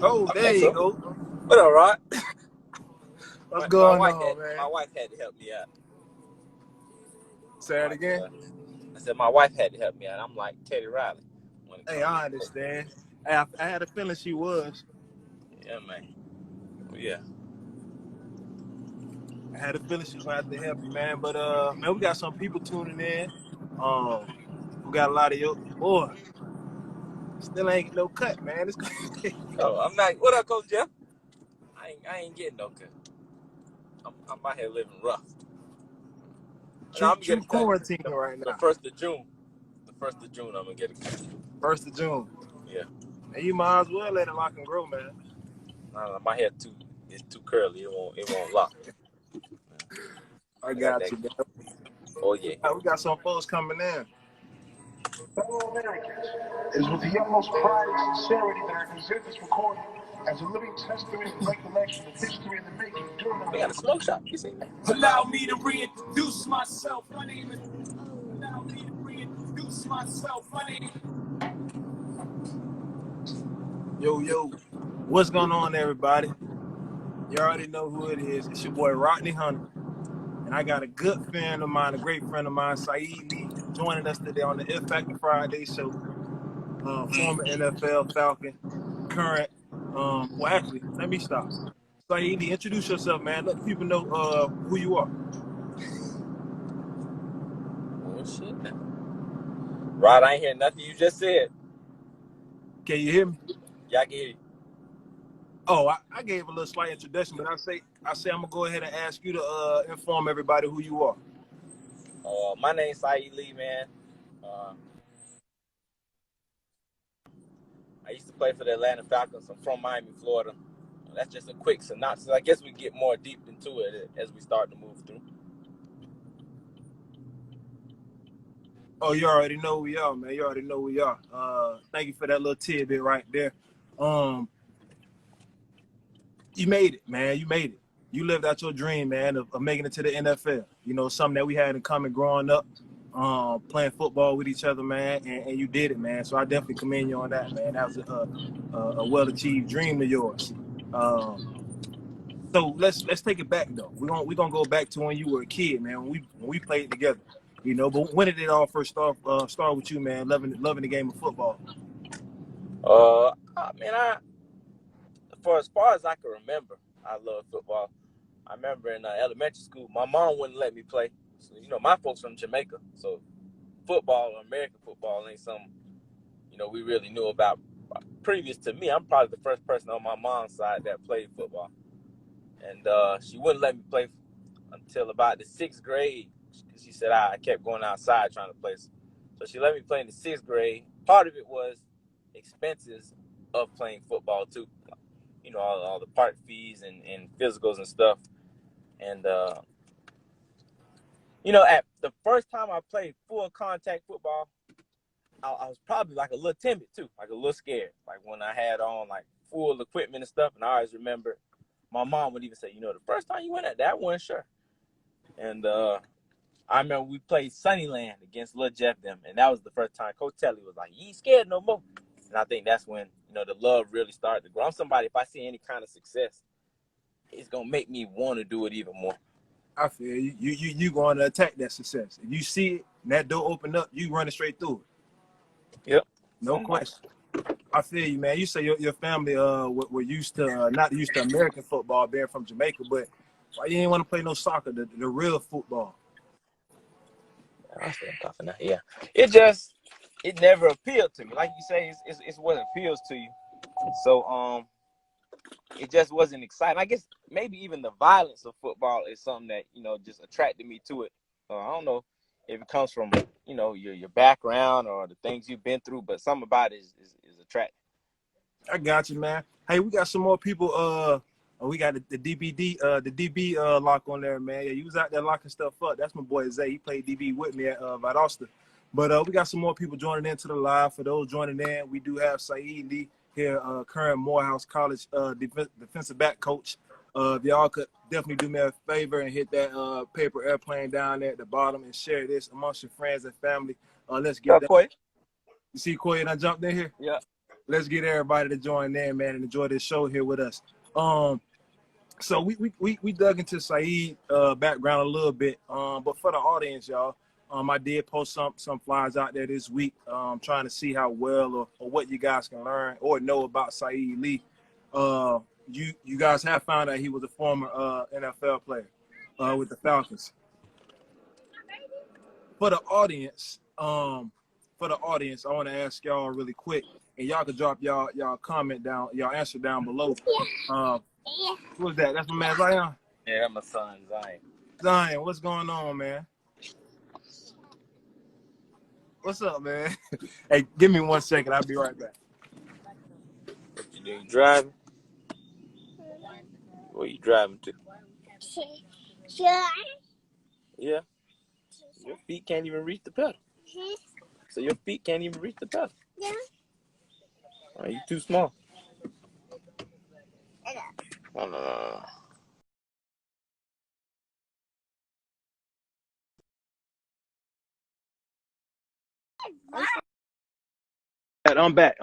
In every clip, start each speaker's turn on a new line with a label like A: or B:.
A: Oh, there you go.
B: But all right.
A: What's going on, man?
B: My wife had to help me out.
A: Say that again?
B: I said my wife had to help me out. I'm like Teddy Riley.
A: Hey, I understand. I had a feeling she was.
B: Yeah, man. Yeah.
A: I had a feeling she was going to have to help you, man. But, man, we got some people tuning in. We got a lot of your boy. Still ain't no cut, man. It's
B: Oh, I'm not. What up, Coach Jeff? I ain't getting no cut. I'm out here living rough.
A: True quarantine right now.
B: The 1st of June. The 1st of June, I'm gonna get a cut.
A: 1st of June.
B: Yeah.
A: And you might as well let it lock and grow, man.
B: Nah, my hair is too curly. It won't lock.
A: I got you, man.
B: Oh yeah.
A: We got some folks coming in.
C: Fellow Americans, it is with the utmost pride and sincerity that I present this recording as a living testament and recollection of history in the making during the.
B: We got a smoke shop. You see that?
D: Allow me to reintroduce myself. My name is. Allow me to reintroduce myself. My name.
A: Yo, what's going on, everybody? You already know who it is. It's your boy Rodney Hunter. And I got a good friend of mine, a great friend of mine, Saeed Lee, joining us today on the Ep.4 Friday show. Former NFL Falcon, current, well, actually, let me stop. Saeed Lee, introduce yourself, man. Let people know who you are.
B: Oh, shit. Rod, I ain't hear nothing you just said.
A: Can you hear me?
B: Yeah, I can hear you.
A: Oh, I gave a little slight introduction, but I say I'm gonna go ahead and ask you to inform everybody who you are.
B: My name's Saeed Lee, man. I used to play for the Atlanta Falcons. I'm from Miami, Florida. That's just a quick synopsis. I guess we get more deep into it as we start to move through.
A: Oh, you already know who we are, man. You already know who we are. Thank you for that little tidbit right there. You made it, man. You made it. You lived out your dream, man, of making it to the NFL. You know, something that we had in common growing up, playing football with each other, man, and you did it, man. So I definitely commend you on that, man. That was a well-achieved dream of yours. So let's take it back though. We're gonna go back to when you were a kid, man. When we played together, you know. But when did it all first start with you, man? Loving the game of football.
B: For as far as I can remember, I love football. I remember in elementary school, my mom wouldn't let me play. So, you know, my folks from Jamaica, so football, American football, ain't something, you know, we really knew about. Previous to me, I'm probably the first person on my mom's side that played football. And she wouldn't let me play until about the 6th grade. She said I kept going outside trying to play. So she let me play in the 6th grade. Part of it was expenses of playing football, too. You know, all the park fees and physicals and stuff. And, you know, at the first time I played full contact football, I was probably like a little timid, too. Like a little scared. Like when I had on like full equipment and stuff. And I always remember my mom would even say, you know, the first time you went at that, I wasn't sure. And I remember we played Sunnyland against Lil Jeff them. And that was the first time Coach Telly was like, you ain't scared no more. And I think that's when, you know, the love really started to grow. I'm somebody, if I see any kind of success, it's going to make me want to do it even more.
A: I feel you going to attack that success. If you see it and that door open up, you running straight through it.
B: Yep.
A: No question. I feel you, man. You say your family were used to not used to American football, being from Jamaica, but why you didn't want to play no soccer, the real football?
B: I still talking now. Yeah. It never appealed to me. Like you say, it's what appeals to you. So it just wasn't exciting. I guess maybe even the violence of football is something that, you know, just attracted me to it. I don't know if it comes from, you know, your background or the things you've been through, but something about it is attractive.
A: I got you, man. Hey, we got some more people. We got the DB lock on there, man. Yeah, you was out there locking stuff up. That's my boy Zay. He played DB with me at Valdosta. But we got some more people joining into the live. For those joining in, we do have Saeed Lee here, current Morehouse College defensive back coach. If y'all could definitely do me a favor and hit that paper airplane down there at the bottom and share this amongst your friends and family. Let's get that.
B: Koy?
A: You see Koy and I jumped in here?
B: Yeah.
A: Let's get everybody to join in, man, and enjoy this show here with us. So we dug into Saeed background a little bit, but for the audience, y'all, I did post some flyers out there this week, trying to see how well or what you guys can learn or know about Saeed Lee. You guys have found out he was a former NFL player with the Falcons. For the audience, I want to ask y'all really quick, and y'all can drop y'all comment down, y'all answer down below. Who's that? That's my man Zion.
B: Yeah, that's my son Zion.
A: Zion, what's going on, man? What's up, man? Hey, give me 1 second. I'll be right back.
B: What you doing? You driving? Where you driving to? Yeah. Your feet can't even reach the pedal. So your feet can't even reach the pedal. Yeah. Are you too small? No.
A: I'm back.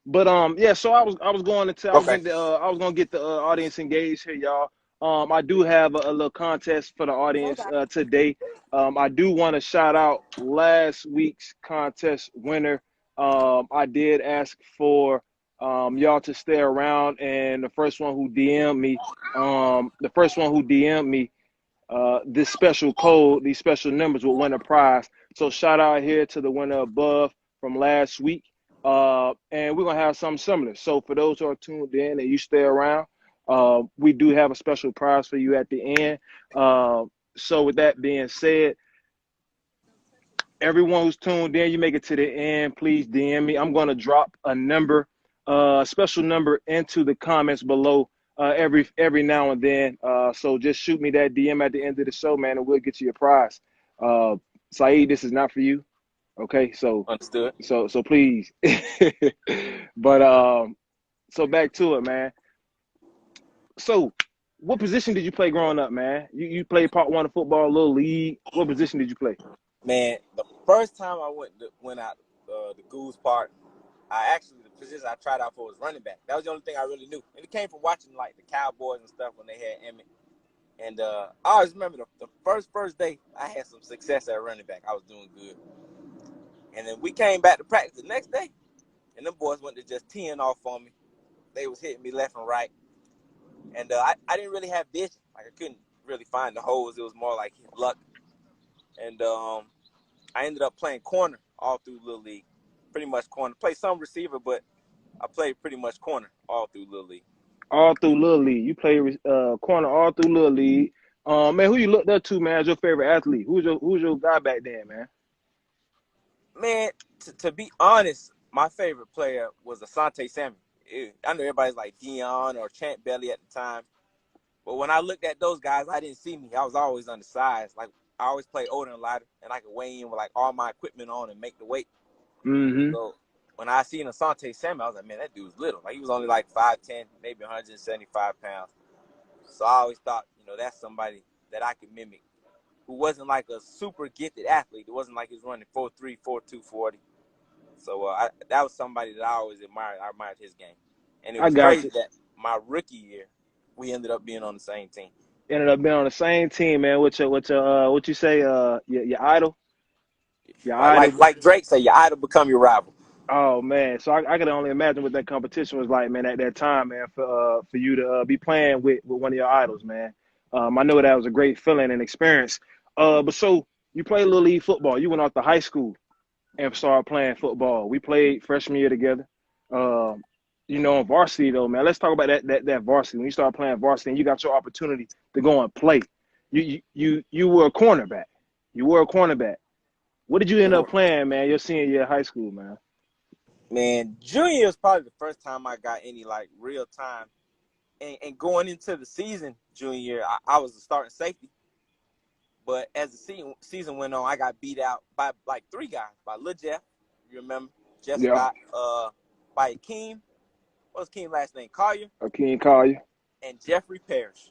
A: But yeah, so I was going to I was gonna get the audience engaged here, y'all. I do have a little contest for the audience today. I do want to shout out last week's contest winner. I did ask for y'all to stay around, and the first one who DM'd me, this special code, these special numbers will win a prize. So shout out here to the winner above from last week. And we're gonna have something similar. So for those who are tuned in and you stay around, we do have a special prize for you at the end. So with that being said, everyone who's tuned in, you make it to the end, please DM me. I'm gonna drop a number, special number into the comments below every now and then. So just shoot me that DM at the end of the show, man, and we'll get you a prize. Saeed, this is not for you. Okay, so
B: understood.
A: So please, but so back to it, man. So, what position did you play growing up, man? You played Part 1 of football, little league. What position did you play?
B: Man, the first time I went out the Goose Park, the position I tried out for was running back. That was the only thing I really knew, and it came from watching like the Cowboys and stuff when they had Emmett. And I always remember the first day I had some success at running back. I was doing good. And then we came back to practice the next day, and them boys went to just teeing off on me. They was hitting me left and right. And I didn't really have vision. Like, I couldn't really find the holes. It was more like luck. And I ended up playing corner all through Little League. Pretty much corner. Played some receiver, but I played pretty much corner all through Little League.
A: All through Little League. You played corner all through Little League. Man, who you looked up to, man, as your favorite athlete? Who's your guy back then, man?
B: Man, to be honest, my favorite player was Asante Samuel. I know everybody's like Dion or Champ Bailey at the time. But when I looked at those guys, I didn't see me. I was always undersized. Like, I always played older and lighter, and I could weigh in with like all my equipment on and make the weight.
A: Mm-hmm.
B: So when I seen Asante Samuel, I was like, man, that dude's little. Like, he was only like 5'10", maybe 175 pounds. So I always thought, that's somebody that I could mimic, who wasn't like a super gifted athlete. It wasn't like he was running 4.3, 4.2, 40. So that was somebody that I always admired. I admired his game. And it was crazy that my rookie year, we ended up being on the same team.
A: Ended up being on the same team, man. What you say? Your idol.
B: Like Drake say, your idol become your rival.
A: Oh man, so I can only imagine what that competition was like, man. At that time, man, for you to be playing with one of your idols, man. I know that was a great feeling and experience. But so you played Little League football. You went off to high school and started playing football. We played freshman year together. On varsity though, man. Let's talk about that varsity. When you started playing varsity and you got your opportunity to go and play, you were a cornerback. What did you end up playing, man, your senior year of high school, man?
B: Man, junior year was probably the first time I got any like real time. And going into the season, junior year, I was a starting safety. But as the season went on, I got beat out by like 3 guys. By Lil Jeff, you remember? Jeff Scott. By Akeem. What was Akeem's last name? Collier?
A: Akeem Collier.
B: And Jeffrey Parrish.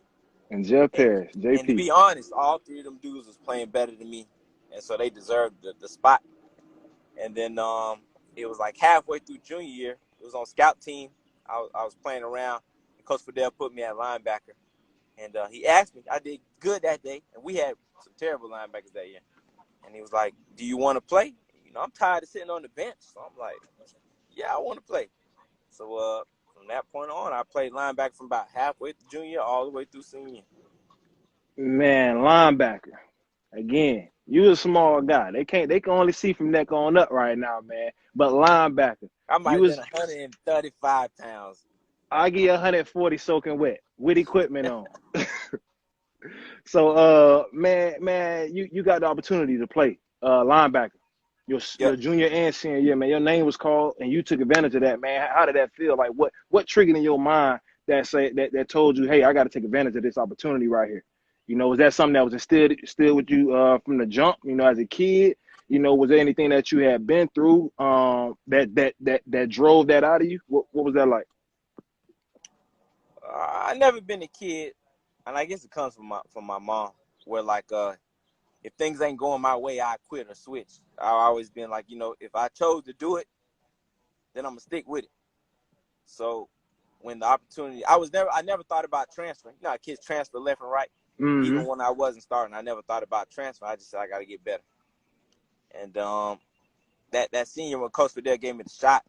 A: And Jeff Parrish, JP.
B: And to be honest, all 3 of them dudes was playing better than me. And so they deserved the spot. And then it was like halfway through junior year. It was on scout team. I was playing around. And Coach Fidel put me at linebacker. And he asked me. I did good that day. And we had some terrible linebackers that year. And he was like, do you want to play? You know, I'm tired of sitting on the bench. So I'm like, yeah, I want to play. So from that point on, I played linebacker from about halfway through junior year all the way through senior year.
A: Man, linebacker. Again, you a small guy. They can only see from neck on up right now, man. But linebacker.
B: I might have been 135 pounds.
A: I give you 140 soaking wet with equipment on. So man, you got the opportunity to play linebacker. Your junior and senior year, man. Your name was called and you took advantage of that, man. How did that feel? Like what triggered in your mind that told you, hey, I gotta take advantage of this opportunity right here? You know, was that something that was instilled with you from the jump, you know, as a kid? You know, was there anything that you had been through that drove that out of you? What was that like?
B: I never been a kid, and I guess it comes from my mom, where like if things ain't going my way, I quit or switch. I've always been like, you know, if I chose to do it, then I'm gonna stick with it. So when the opportunity, I never thought about transferring. You know, how kids transfer left and right.
A: Mm-hmm.
B: Even when I wasn't starting, I never thought about transfer. I just said I got to get better. And that senior when Coach Fidel gave me the shot,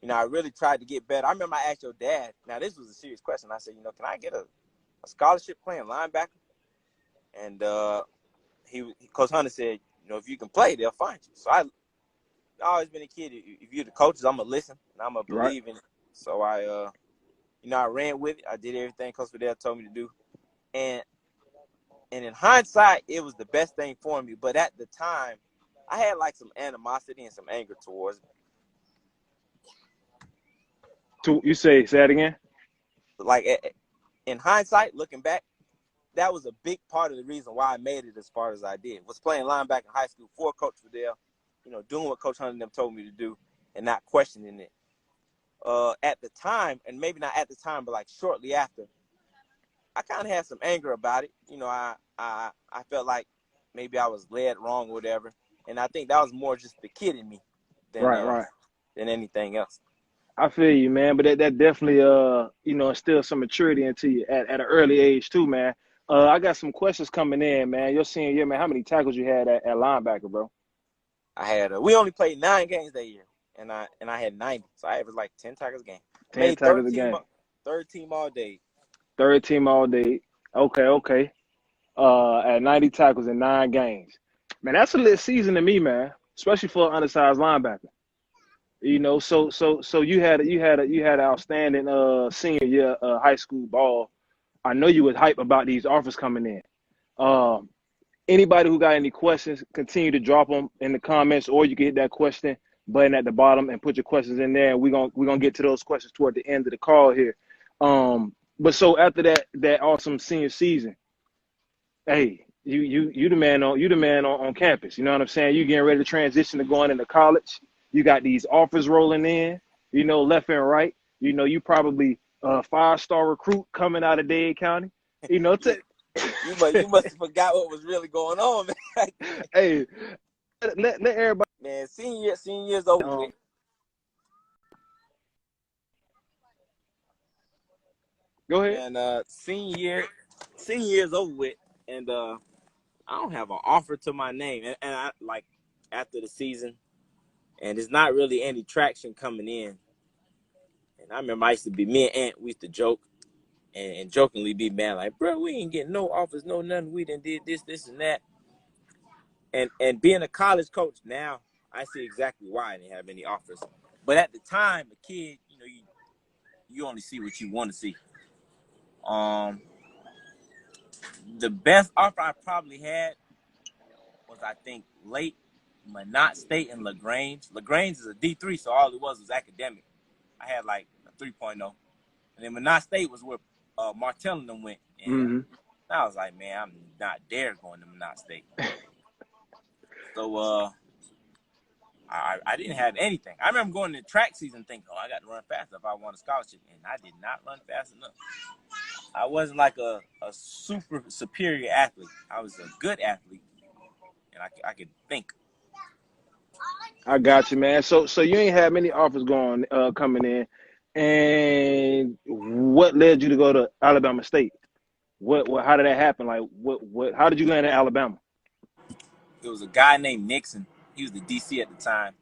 B: you know, I really tried to get better. I remember I asked your dad. Now this was a serious question. I said, you know, can I get a scholarship playing linebacker? And Coach Hunter said, you know, if you can play, they'll find you. So I've always been a kid. If you're the coaches, I'm gonna listen and I'm gonna believe in it. So I ran with it. I did everything Coach Fidel told me to do. And in hindsight, it was the best thing for me. But at the time, I had like some animosity and some anger towards it.
A: You say that again?
B: Like in hindsight, looking back, that was a big part of the reason why I made it as far as I did. Was playing linebacker in high school for Coach Fidel, you know, doing what Coach Hunter and them told me to do and not questioning it. At the time, and maybe not at the time, but like shortly after, I kind of had some anger about it. You know, I felt like maybe I was led wrong or whatever. And I think that was more just the kid in me than anything else.
A: I feel you, man. But that definitely, you know, instills some maturity into you at an early age too, man. I got some questions coming in, man. Your senior year, man, how many tackles you had at linebacker, bro?
B: I had we only played 9 games that year, and I had 90, so I averaged like 10 tackles a game.
A: 10 tackles a game.
B: Third team all day.
A: Third team all day. Okay. At 90 tackles in 9 games. Man, that's a lit season to me, man. Especially for an undersized linebacker. You know, so you had an outstanding senior year high school ball. I know you was hype about these offers coming in. Anybody who got any questions, continue to drop them in the comments, or you can hit that question button at the bottom and put your questions in there. And we're gonna get to those questions toward the end of the call here. But so after that awesome senior season, hey, you the man on campus. You know what I'm saying? You getting ready to transition to going into college. You got these offers rolling in, you know, left and right. You know, you probably a 5-star recruit coming out of Dade County. You know,
B: you must have forgot what was really going on, man.
A: Hey, let everybody.
B: Man, senior year's over with.
A: Go ahead.
B: And senior year's over with, and I don't have an offer to my name, and I like after the season, and there's not really any traction coming in. And I remember I used to be me and Aunt, we used to joke and jokingly be mad, like, bro, we ain't getting no offers, no nothing. We done did this and that. And being a college coach now, I see exactly why I didn't have any offers. But at the time, a kid, you know, you only see what you want to see. The best offer I probably had was, I think, late Minot State and LaGrange. LaGrange is a D3, so all it was academic. I had like a 3.0. And then Minot State was where Martell and them went. And I was like, man, I'm not dare going to Minot State. So I didn't have anything. I remember going to the track season thinking, I got to run faster if I want a scholarship. And I did not run fast enough. I wasn't like a super superior athlete. I was a good athlete, and I could think.
A: I got you, man. So you ain't had many offers coming in, and what led you to go to Alabama State? What how did that happen? Like what how did you land in Alabama?
B: It was a guy named Nixon. He was the DC at the time.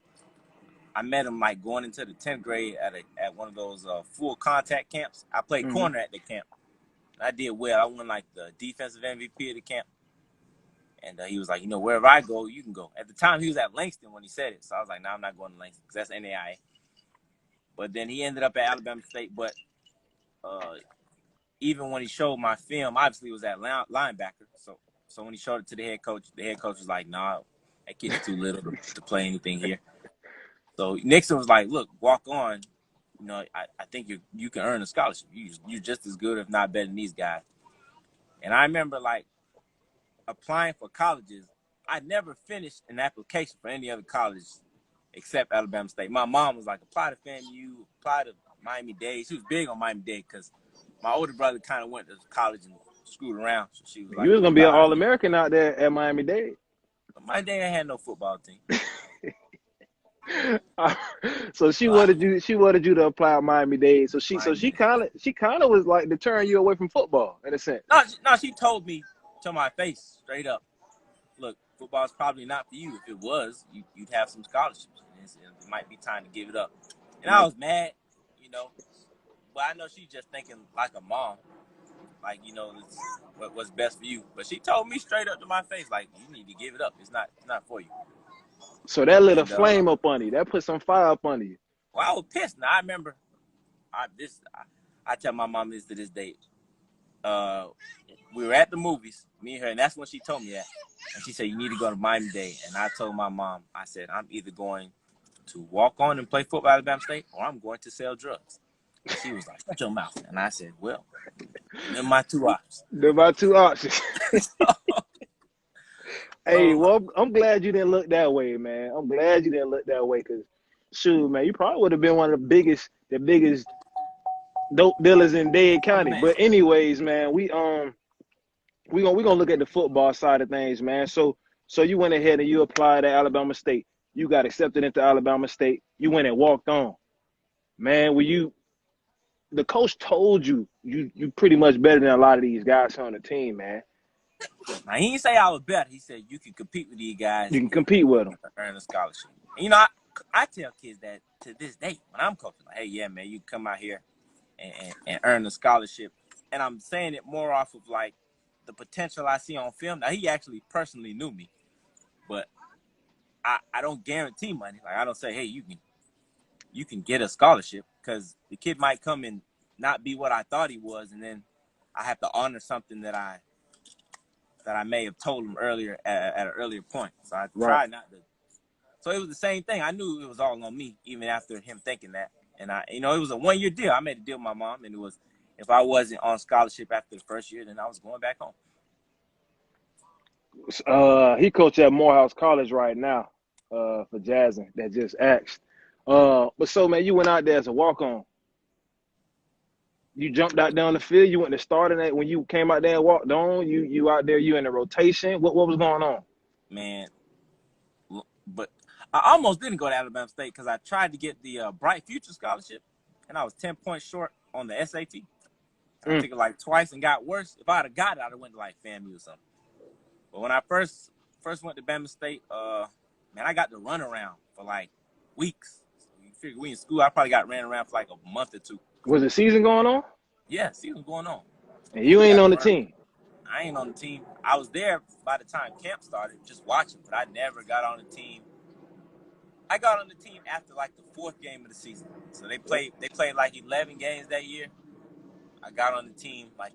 B: I met him like going into the 10th grade at one of those full contact camps. I played
A: Mm-hmm.
B: corner at the camp. I did well. I won like the defensive MVP of the camp. And he was like, wherever I go, you can go. At the time, he was at Langston when he said it. So I was like, no, I'm not going to Langston because that's NAIA. But then he ended up at Alabama State. But even when he showed my film, obviously it was at linebacker. So when he showed it to the head coach was like, nah, that kid's too little to play anything here. So Nixon was like, look, walk on. I think you can earn a scholarship. You're just as good, if not better than these guys. And I remember like applying for colleges. I never finished an application for any other college except Alabama State. My mom was like, apply to FAMU, apply to Miami-Dade. She was big on Miami-Dade because my older brother kind of went to college and screwed around. So she was
A: You
B: like,
A: was
B: you
A: gonna be an
B: about
A: All-American out there at Miami-Dade.
B: my dad had no football team.
A: So she wanted you. She wanted you to apply at Miami-Dade. So she kind of was like deterring you away from football in a sense.
B: No, she told me to my face straight up, look, football's probably not for you. If it was, you'd have some scholarships. It might be time to give it up. And I was mad, but I know she's just thinking like a mom, like, what's best for you. But she told me straight up to my face, like, you need to give it up. It's not for you.
A: So that lit a flame up on you. That put some fire up on you.
B: Well, I was pissed. Now I remember, I tell my mom this to this day. We were at the movies, me and her, and that's when she told me that. And she said, you need to go to Miami-Dade. And I told my mom, I said, I'm either going to walk on and play football at Alabama State, or I'm going to sell drugs. And she was like, shut your mouth. And I said, well, they're my two options.
A: They're my two options. Hey, well, I'm glad you didn't look that way, man. I'm glad you didn't look that way, because, shoot, man, you probably would have been one of the biggest dope dealers in Dade County. But anyways, man, we gonna look at the football side of things, man. So you went ahead and you applied at Alabama State. You got accepted into Alabama State. You went and walked on. Man, the coach told you pretty much better than a lot of these guys on the team, man.
B: Now, he didn't say I was better. He said you can compete with these guys.
A: You can compete with them.
B: Earn a scholarship. And, I tell kids that to this day when I'm coaching, like, hey, yeah, man, you can come out here and earn a scholarship. And I'm saying it more off of, like, the potential I see on film. Now, he actually personally knew me, but I don't guarantee money. Like, I don't say, hey, you can get a scholarship, because the kid might come and not be what I thought he was, and then I have to honor something that I may have told him earlier at an earlier point. So I tried not to. So it was the same thing. I knew it was all on me, even after him thinking that. And it was a 1-year deal. I made a deal with my mom, and it was, if I wasn't on scholarship after the first year, then I was going back home.
A: He coached at Morehouse College right now, for Jasmine that just asked. But so, man, you went out there as a walk-on. You jumped out there on the field. You went to starting it when you came out there and walked on. You out there. You in the rotation. What was going on?
B: Man, but I almost didn't go to Alabama State because I tried to get the Bright Future Scholarship, and I was 10 points short on the SAT. I took it like twice and got worse. If I'd have got it, I'd have went to like FAMU or something. But when I first went to Bama State, man, I got to run around for like weeks. So you figure we in school, I probably got ran around for like a month or two.
A: Was the season going on?
B: Yeah, season going on.
A: And you ain't on the team?
B: I ain't on the team. I was there by the time camp started, just watching, but I never got on the team. I got on the team after like the 4th game of the season. So they played like 11 games that year. I got on the team like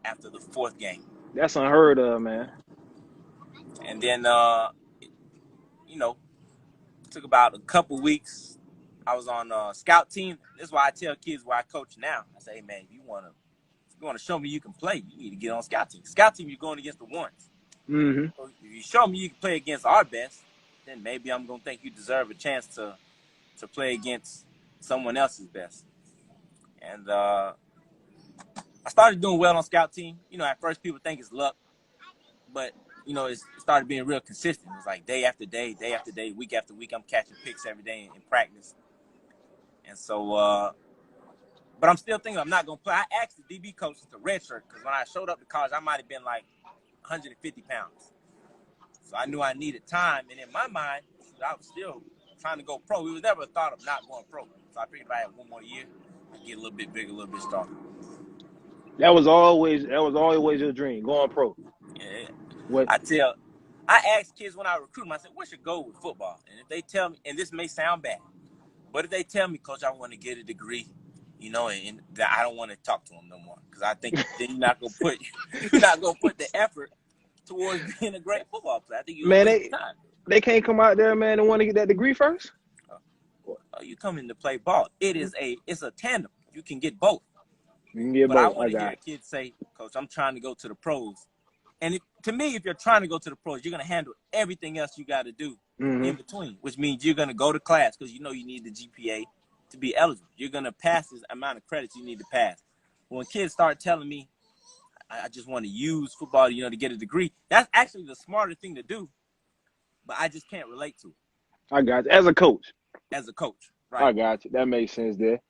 B: after the 4th game.
A: That's unheard of, man.
B: And then, took about a couple weeks. I was on a scout team. This is why I tell kids where I coach now. I say, hey, man, if you want to show me you can play, you need to get on scout team. Scout team, you're going against the ones.
A: Mm-hmm.
B: So if you show me you can play against our best, then maybe I'm going to think you deserve a chance to play against someone else's best. And I started doing well on scout team. At first people think it's luck, but it started being real consistent. It was like day after day, week after week, I'm catching picks every day in practice. And so, but I'm still thinking I'm not going to play. I asked the DB coach to redshirt because when I showed up to college, I might have been like 150 pounds. So I knew I needed time. And in my mind, I was still trying to go pro. It was never a thought of not going pro. So I figured if I had one more year, I'd get a little bit bigger, a little bit stronger.
E: That was always your dream, going pro.
B: Yeah.
E: What?
B: I ask kids when I recruit them, I said, what's your goal with football? And if they tell me, and this may sound bad, but if they tell me, Coach, I want to get a degree, and I don't want to talk to them no more because I think then you're not gonna put the effort towards being a great football player. I think you waste time.
E: They can't come out there, man, and want to get that degree first.
B: You come in to play ball. It's a tandem. You can get both.
E: You can get
B: both. I want to hear kids say, Coach, I'm trying to go to the pros. And to me, if you're trying to go to the pros, you're going to handle everything else you got to do in between, which means you're going to go to class because you need the GPA to be eligible. You're going to pass this amount of credits you need to pass. When kids start telling me, I just want to use football, to get a degree, that's actually the smarter thing to do, but I just can't relate to it.
E: I got you. As a coach,
B: right?
E: I got you. That makes sense there.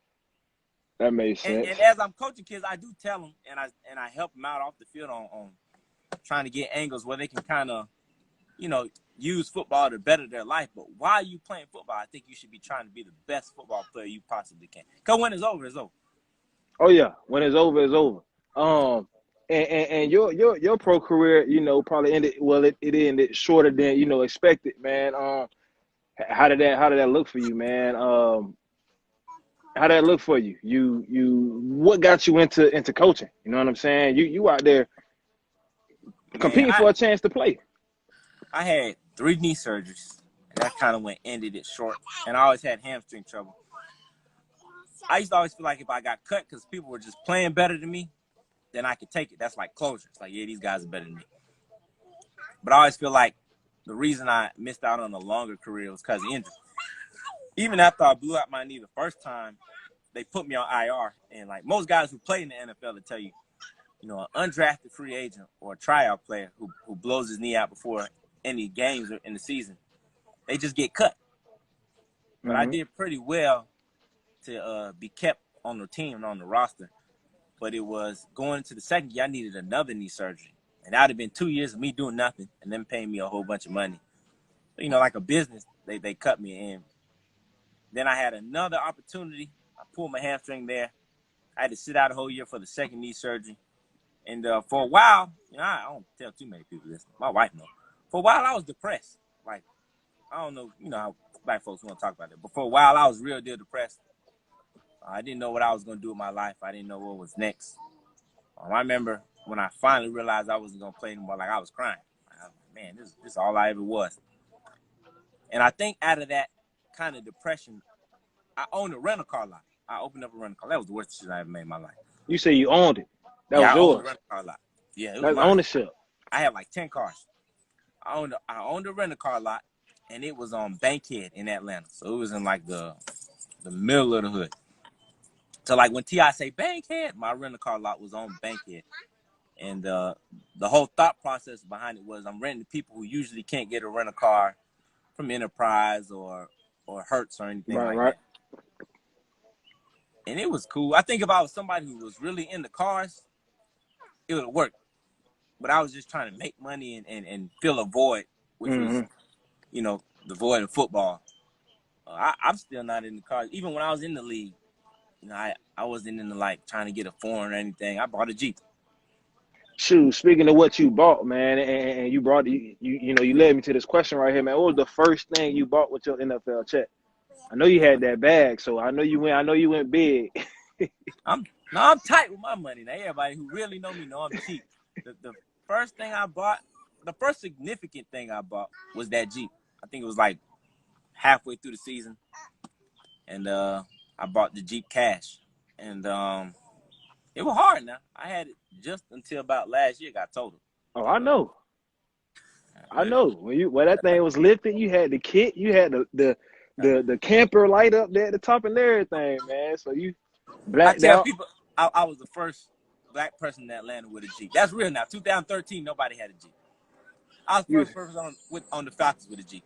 E: That makes sense.
B: And as I'm coaching kids, I do tell them, and I help them out off the field on trying to get angles where they can kind of, use football to better their life. But while you playing football, I think you should be trying to be the best football player you possibly can. Because when it's over, it's over.
E: Oh yeah, when it's over, it's over. And your pro career, probably ended. Well, it ended shorter than expected, man. How did that look for you, man? How did that look for you? What got you into coaching? You know what I'm saying? You out there competing for a chance to play.
B: I had 3 knee surgeries, and that kind of ended it short. And I always had hamstring trouble. I used to always feel like if I got cut because people were just playing better than me, then I could take it. That's like closure. It's like, yeah, these guys are better than me. But I always feel like the reason I missed out on a longer career was because of injury. Even after I blew out my knee the first time, they put me on IR. And like most guys who play in the NFL will tell you, an undrafted free agent or a tryout player who blows his knee out before any games in the season, they just get cut. But I did pretty well to be kept on the team and on the roster. But it was going into the second year, I needed another knee surgery. And that would have been 2 years of me doing nothing and them paying me a whole bunch of money. So, like a business, they cut me in. Then I had another opportunity. I pulled my hamstring there. I had to sit out a whole year for the second knee surgery. And for a while, I don't tell too many people this. My wife knows. For a while, I was depressed. Like, I don't know, how black folks want to talk about it. But for a while, I was real deal depressed. I didn't know what I was going to do with my life. I didn't know what was next. I remember when I finally realized I wasn't going to play anymore, like I was crying. I was like, man, this is all I ever was. And I think out of that kind of depression, I owned a rental car lot. I opened up a rental car. That was the worst decision I ever made in my life.
E: You say you owned it. That was yours.
B: I owned a rental car lot. Yeah, it was
E: That's
B: mine.
E: ownership.
B: I had like 10 cars. I owned a rental car lot, and it was on Bankhead in Atlanta. So it was in like the middle of the hood. So like when T.I. say Bankhead, my rental car lot was on Bankhead. And the whole thought process behind it was I'm renting to people who usually can't get a rental car from Enterprise or Hertz or anything that. And it was cool. I think if I was somebody who was really into cars, it would have worked. But I was just trying to make money and fill a void, which was, the void of football. I'm still not into cars. Even when I was in the league, I wasn't into like trying to get a foreign or anything. I bought a Jeep.
E: Shoot, speaking of what you bought, man, and you brought you led me to this question right here, man. What was the first thing you bought with your NFL check? I know you had that bag, so I know you went big.
B: I'm tight with my money. Now everybody who really know me know I'm cheap. The first thing I bought, the first significant thing I bought was that Jeep. I think it was like halfway through the season, and I bought the Jeep cash, and it was hard. Now I had it just until about last year. Got totaled.
E: Oh, I know. When that thing was lifted, you had the kit, you had the camper light up there at the top and everything, man. So you blacked out.
B: I tell people I was the first black person in Atlanta with a Jeep. That's real now. 2013, nobody had a Jeep. I was
E: You
B: first person on the Falcons with a G.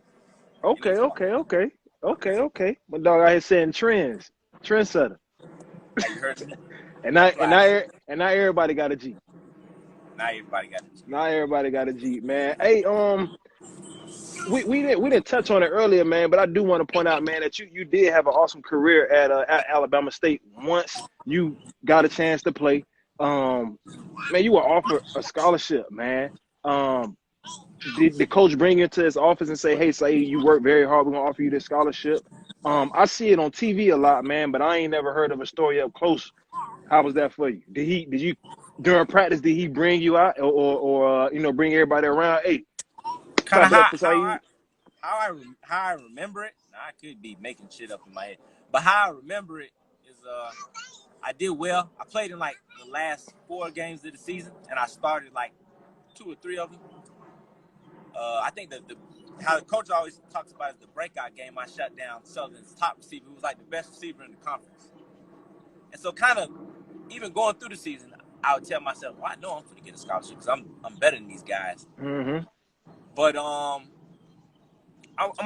B: And
E: okay,
B: it's fun.
E: okay, okay, okay, okay. My dog out here saying trendsetter,
B: Hey, you heard me?
E: and
B: That's
E: not
B: what I said.
E: and not everybody got a G.
B: Now everybody got a G.
E: Not everybody got a G, man. Hey, we didn't touch on it earlier, man, but I do want to point out, man, that you did have an awesome career at Alabama State once you got a chance to play. Man, you were offered a scholarship, man. Did the coach bring you into his office and say, "Hey, Saeed, you work very hard. We're gonna offer you this scholarship"? I see it on TV a lot, man, but I ain't never heard of a story up close. How was that for you? Did you during practice? Did he bring you out or bring everybody around? Hey,
B: Kind of
E: clap it up for Saeed.
B: how I remember it. Now, I could be making shit up in my head, but how I remember it is I did well. I played in like the last 4 games of the season, and I started like 2 or 3 of them. I think the how the coach always talks about is the breakout game. I shut down Southern's top receiver, who was like the best receiver in the conference. And so, kind of even going through the season, I would tell myself, "Well, I know I'm going to get a scholarship because I'm better than these guys."
E: Mm-hmm.
B: But I'm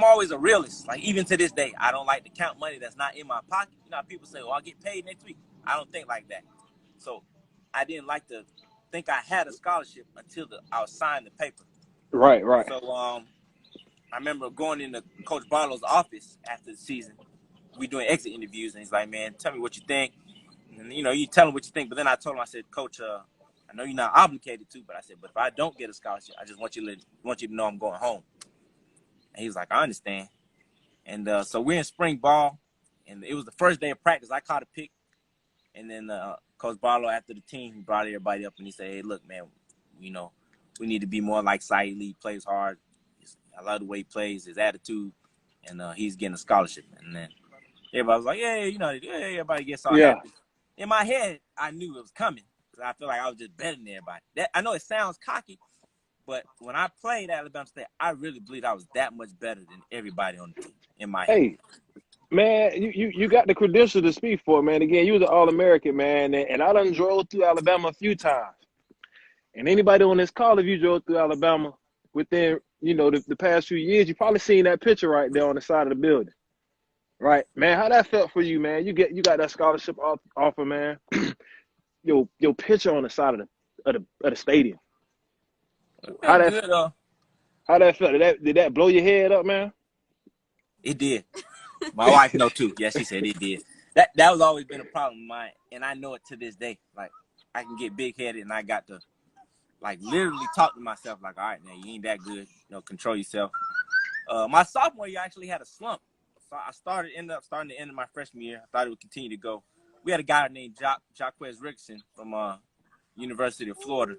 B: always a realist. Like, even to this day, I don't like to count money that's not in my pocket. You know how people say, "Oh, I'll get paid next week." I don't think like that. So I didn't like to think I had a scholarship until I was signed the paper.
E: Right, right.
B: So I remember going into Coach Barlow's office after the season. We doing exit interviews, and he's like, "Man, tell me what you think." And you tell him what you think. But then I told him, I said, "Coach, I know you're not obligated to, but I said, but if I don't get a scholarship, I just want you to know I'm going home." And he was like, "I understand." And so we're in spring ball, and it was the first day of practice. I caught a pick, and then Coach Barlow, after the team, he brought everybody up, and he said, "Hey, look, man, we need to be more like Saeed Lee. He plays hard. I love the way he plays, his attitude, and he's getting a scholarship." And then everybody was like, "Yeah, everybody gets all
E: Yeah.
B: happy." In my head, I knew it was coming because I feel like I was just better than everybody. I know it sounds cocky, but when I played at Alabama State, I really believed I was that much better than everybody on the team in my head.
E: Hey, man, you got the credentials to speak for it, man. Again, you was an All-American, man, and I done drove through Alabama a few times. And anybody on this call, if you drove through Alabama within, the past few years, you probably seen that picture right there on the side of the building. Right, man. How that felt for you, man? You got that scholarship offer, man. your picture on the side of the stadium.
B: It
E: How
B: felt
E: that
B: good,
E: how that felt? Did that blow your head up, man?
B: It did. My wife know too. Yeah, she said it did. That was always been a problem of mine, and I know it to this day. Like, I can get big headed, and I got to like literally talk to myself like, "All right, man, you ain't that good. Control yourself." My sophomore year, I actually had a slump. So I ended up starting the end of my freshman year. I thought it would continue to go. We had a guy named Jaquez Rickson from University of Florida,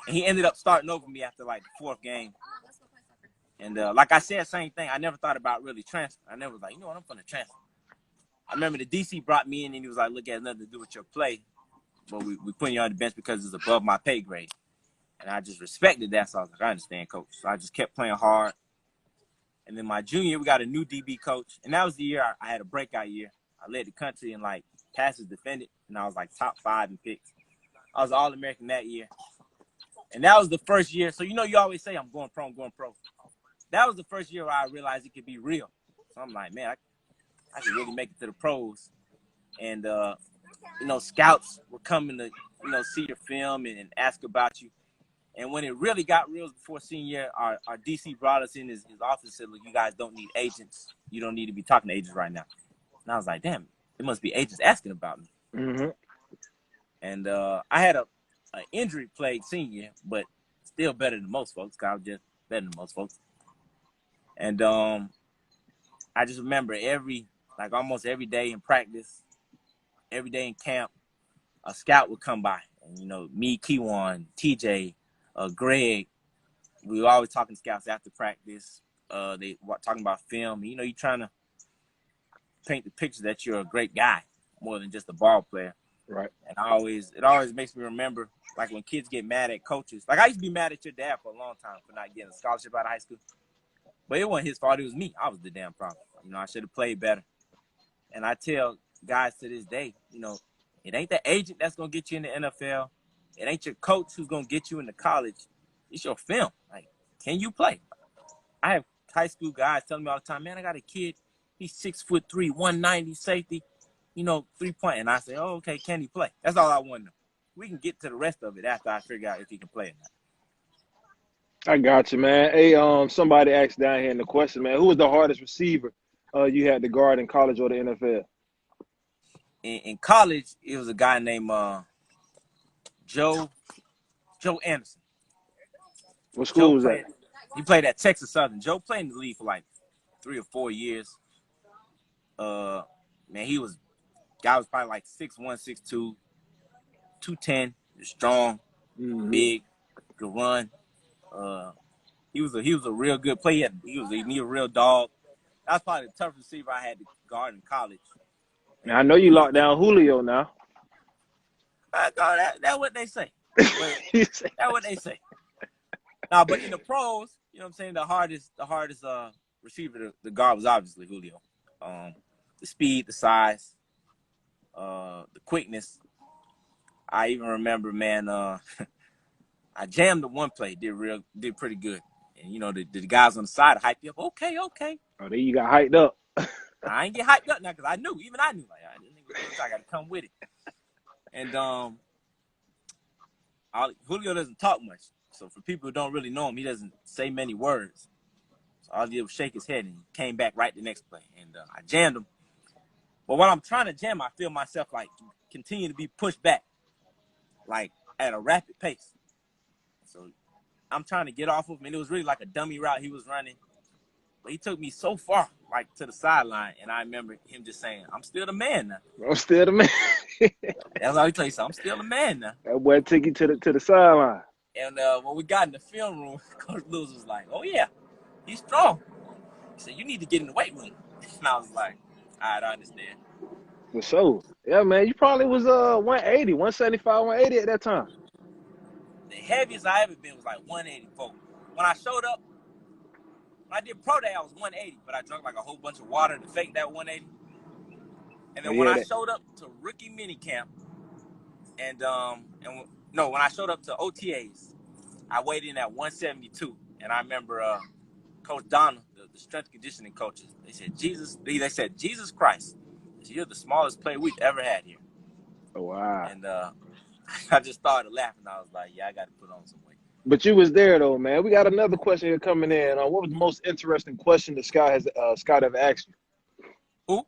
B: and he ended up starting over me after like the 4th game. And like I said, same thing. I never thought about really transfer. I never was like, "You know what, I'm going to transfer." I remember the DC brought me in, and he was like, "Look, it has nothing to do with your play, but we putting you on the bench because it's above my pay grade." And I just respected that. So I was like, "I understand, coach." So I just kept playing hard. And then my junior year, we got a new DB coach. And that was the year I had a breakout year. I led the country in like passes defended, and I was like top 5 in picks. I was All-American that year. And that was the first year. So, you always say, "I'm going pro, I'm going pro." That was the first year where I realized it could be real. So I'm like, man, I could really make it to the pros. And, scouts were coming to, see your film and ask about you. And when it really got real before senior year, our DC brought us in his office and said, "Look, you guys don't need agents. You don't need to be talking to agents right now." And I was like, damn, it must be agents asking about me.
E: Mm-hmm.
B: And I had an injury-plagued senior year, but still better than most folks because I was just better than most folks. And I just remember almost every day in practice, every day in camp, a scout would come by. And, me, Keywan, TJ, Greg, we were always talking to scouts after practice. They were talking about film. You're trying to paint the picture that you're a great guy more than just a ball player.
E: Right.
B: And it always makes me remember, like, when kids get mad at coaches. Like, I used to be mad at your dad for a long time for not getting a scholarship out of high school. But it wasn't his fault. It was me. I was the damn problem. I should have played better. And I tell guys to this day, it ain't the agent that's going to get you in the NFL. It ain't your coach who's going to get you into college. It's your film. Like, can you play? I have high school guys telling me all the time, man, I got a kid. He's 6'3", 190 safety, 3-point. And I say, oh, okay, can he play? That's all I want to know. We can get to the rest of it after I figure out if he can play or not.
E: I got you, man. Hey, somebody asked down here in the question, man, who was the hardest receiver you had to guard in college or the NFL?
B: In college, it was a guy named Joe Anderson.
E: What school was
B: that?
E: that?
B: He played at Texas Southern. Joe played in the league for like 3 or 4 years. Man, guy was probably like 6'1", 6'2", 210, strong, big, could run. He was a real good player. He was a real dog. That's probably the toughest receiver I had to guard in college.
E: Now, I know you locked down Julio now.
B: That's what they say. That's what they say. Nah, but in the pros, you know what I'm saying, the hardest receiver to guard was obviously Julio. The speed, the size, the quickness. I even remember, man, I jammed the one play, did pretty good. And the guys on the side hyped you up. Okay.
E: Oh, there you got hyped up.
B: I ain't get hyped up now because I knew, like I gotta come with it. And Julio doesn't talk much. So for people who don't really know him, he doesn't say many words. So all he did was shake his head and he came back right the next play. And I jammed him. But while I'm trying to jam, I feel myself like continue to be pushed back, like at a rapid pace. So I'm trying to get off of him, and it was really like a dummy route he was running. But he took me so far, like to the sideline, and I remember him just saying, "I'm still the man now."
E: I'm still the man.
B: That's all he told you. So I'm still the man now.
E: That boy took you to the sideline.
B: And when we got in the film room, Coach Lewis was like, "Oh yeah, he's strong." He said, "You need to get in the weight room." And I was like, "All right, I understand."
E: For sure. Yeah, man, you probably was 180, 175, 180 at that time.
B: The heaviest I ever been was like 184. When I showed up, when I did pro day, I was 180, but I drank like a whole bunch of water to fake that 180. And then when I showed up to rookie minicamp, when I showed up to OTAs, I weighed in at 172. And I remember Coach Donna, the strength conditioning coaches, they said, Jesus Christ, you're the smallest player we've ever had here.
E: Oh, wow.
B: And I just started laughing. I was like, yeah, I got to put on some weight.
E: But you was there, though, man. We got another question here coming in. What was the most interesting question that Scott ever asked you?
B: Who?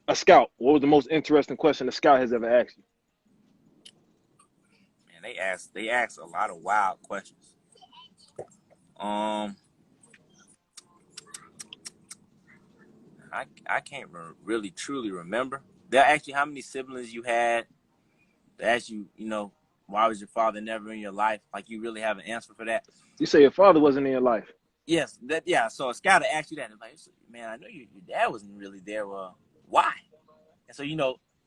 E: A scout. What was the most interesting question the scout has ever asked you?
B: Man, they asked a lot of wild questions. I can't really truly remember. They'll ask you how many siblings you had. They ask you, why was your father never in your life? Like, you really have an answer for that.
E: You say your father wasn't in your life.
B: Yes, so a scout will ask you that. And like, man, I know your dad wasn't really there. Well, why? And so,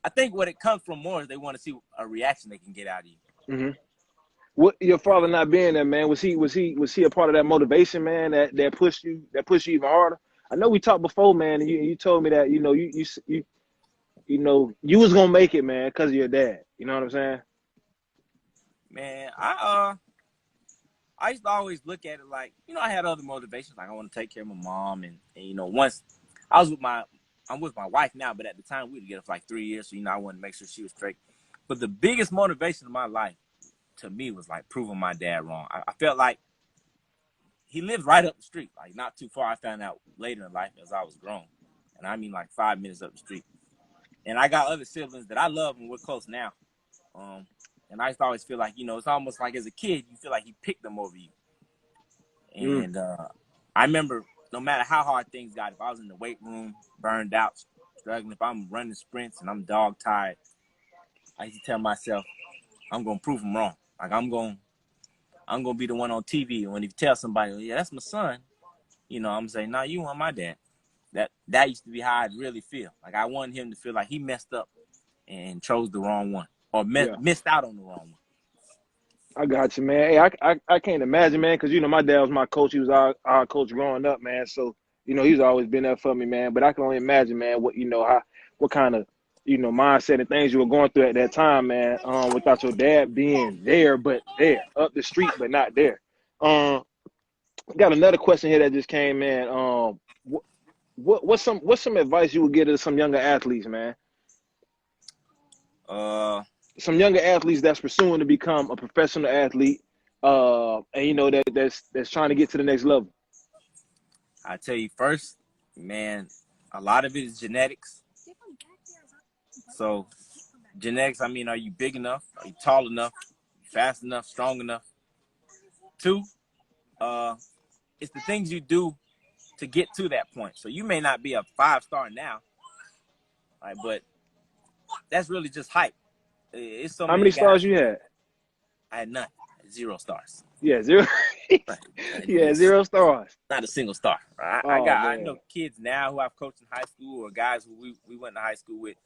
B: I think what it comes from more is they want to see a reaction they can get out of you.
E: Mm-hmm. What your father not being there, man? Was he a part of that motivation, man? That pushed you even harder? I know we talked before, man. And you told me that you was gonna make it, man, because of your dad. You know what I'm saying?
B: Man, I used to always look at it like, I had other motivations. Like, I want to take care of my mom. And once I'm with my wife now, but at the time we were together for like 3 years. So, I wanted to make sure she was straight. But the biggest motivation of my life to me was like proving my dad wrong. I felt like he lived right up the street, like not too far. I found out later in life as I was grown. And I mean like 5 minutes up the street. And I got other siblings that I love and we're close now. And I used to always feel like, it's almost like as a kid, you feel like he picked them over you. And I remember no matter how hard things got, if I was in the weight room, burned out, struggling, if I'm running sprints and I'm dog tired, I used to tell myself, I'm going to prove him wrong. Like, I'm going to be the one on TV. And when you tell somebody, yeah, that's my son, I'm going to say, nah, you want my dad. That used to be how I'd really feel. Like, I wanted him to feel like he messed up and chose the wrong one or missed out on the wrong one.
E: I got you, man. Hey, I can't imagine, man, because, my dad was my coach. He was our coach growing up, man. So, he's always been there for me, man. But I can only imagine, man, what kind of, mindset and things you were going through at that time, man, without your dad being there, but there, up the street, but not there. Got another question here that just came in. What's some advice you would give to some younger athletes, man? Some younger athletes that's pursuing to become a professional athlete, and you know that's trying to get to the next level.
B: I tell you first, man, a lot of it is genetics. So genetics, I mean, are you big enough? Are you tall enough? Fast enough? Strong enough? 2, it's the things you do to get to that point. So you may not be a 5-star now, right, but that's really just hype. It's so
E: How many stars
B: guys.
E: you had?
B: I had none. 0 stars.
E: Yeah, 0. Yeah, 0 stars.
B: Not a single star. I know kids now who I've coached in high school, or guys who we went to high school with,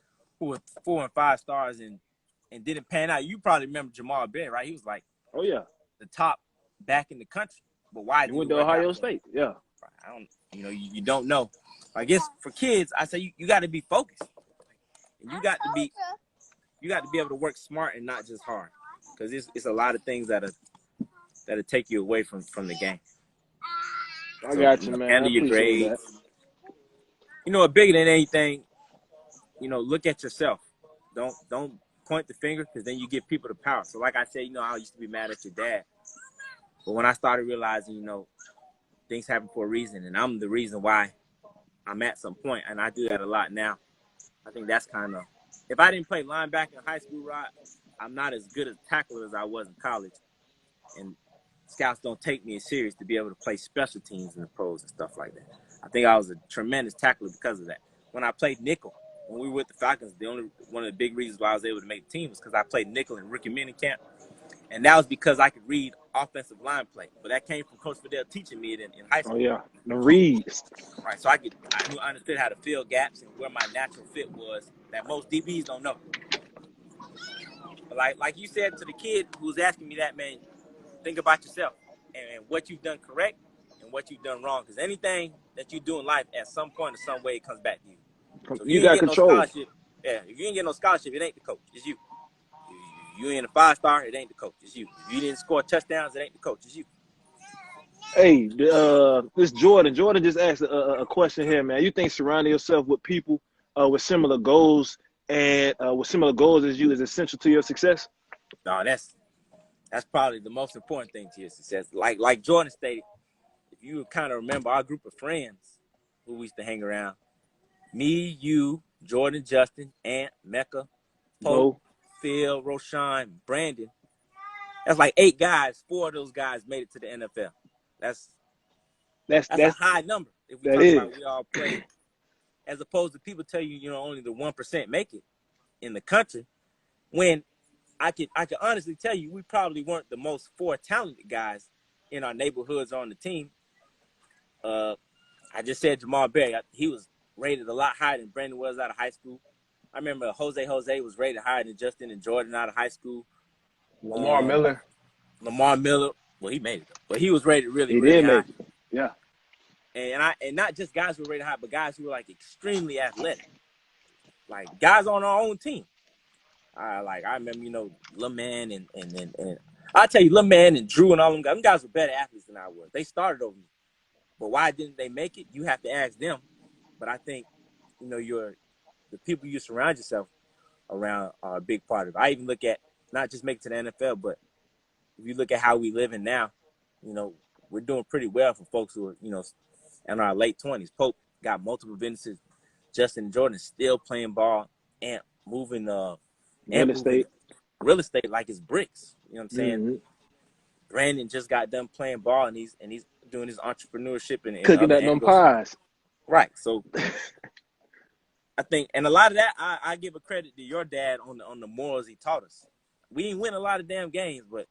B: who were 4 and 5 stars and didn't pan out. You probably remember Jamal Berry, right? He was like,
E: oh yeah,
B: the top back in the country. But why?
E: He went to Ohio State. Yeah.
B: I don't. You don't know. I guess for kids, I say you got to be focused. And you got to be able to work smart and not just hard, because it's a lot of things that'll take you away from the game.
E: I got you, man.
B: Handle your grades. Bigger than anything, look at yourself. Don't point the finger, because then you give people the power. So like I said, I used to be mad at your dad. But when I started realizing, things happen for a reason, and I'm the reason why I'm at some point, and I do that a lot now. I think that's kind of, if I didn't play linebacker in high school, Rod, I'm not as good a tackler as I was in college. And scouts don't take me as serious to be able to play special teams in the pros and stuff like that. I think I was a tremendous tackler because of that. When I played nickel, when we were with the Falcons, one of the big reasons why I was able to make the team was because I played nickel in rookie minicamp. And that was because I could read offensive line play. But that came from Coach Fidel teaching me it in high school.
E: Oh, yeah. The reads.
B: Right. So I understood how to fill gaps and where my natural fit was that most DBs don't know. But like you said to the kid who was asking me that, man, think about yourself and what you've done correct and what you've done wrong. Because anything that you do in life, at some point or some way, it comes back to you. So if
E: you got control.
B: No scholarship, if you ain't get no scholarship, it ain't the coach. It's you. You ain't a 5-star, it ain't the coach. It's you. If you didn't score touchdowns, it ain't the coach. It's you.
E: Hey, this Jordan. Jordan just asked a question here, man. You think surrounding yourself with people with similar goals and with similar goals as you is essential to your success?
B: No, that's probably the most important thing to your success. Like Jordan stated, if you kind of remember our group of friends who we used to hang around, me, you, Jordan, Justin, Ant, Mecca, Pope, Phil, Roshan, Brandon. That's like 8 guys. 4 of those guys made it to the NFL. That's a high number if we talk about we all played. As opposed to people tell you, only the 1% make it in the country. When I can honestly tell you, we probably weren't the most 4 talented guys in our neighborhoods on the team. I just said Jamal Berry. He was rated a lot higher than Brandon was out of high school. I remember Jose was rated higher than Justin and Jordan out of high school.
E: Lamar Miller.
B: Well, he made it, but he was rated really high.
E: Yeah.
B: And not just guys who were rated high, but guys who were like extremely athletic, like guys on our own team. I remember, Lil Man and I'll tell you, Lil Man and Drew and all them guys were better athletes than I was. They started over me, but why didn't they make it? You have to ask them. But I think, the people you surround yourself around are a big part of it. I even look at not just make it to the NFL, but if you look at how we live in now, we're doing pretty well for folks who are, in our late 20s. Pope got multiple businesses. Justin and Jordan still playing ball and moving real estate like it's bricks. You know what I'm saying? Mm-hmm. Brandon just got done playing ball and he's doing his entrepreneurship and
E: cooking at them pies.
B: Right. So I think, and a lot of that, I give a credit to your dad on the morals he taught us. We didn't win a lot of damn games, but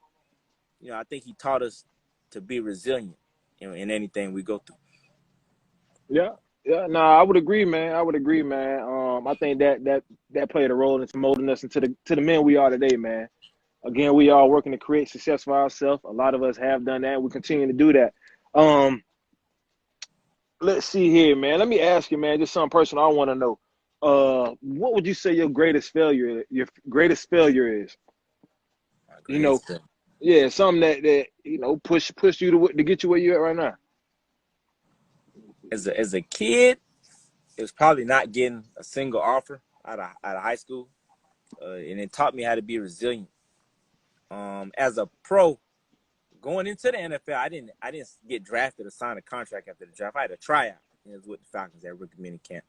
B: I think he taught us to be resilient, in anything we go through.
E: Yeah. No, I would agree, man. I think that played a role in molding us into the men we are today, man. Again, we are working to create success for ourselves. A lot of us have done that. We continue to do that. Let's see here, man. Let me ask you, man, just something personal I want to know. What would you say your greatest failure is? Yeah, something that pushed you to get you where you're at right now.
B: as a kid, it was probably not getting a single offer out of high school, and it taught me how to be resilient. As a pro, going into the NFL, I didn't get drafted or sign a contract after the draft. I had a tryout. It was with the Falcons at rookie mini camp,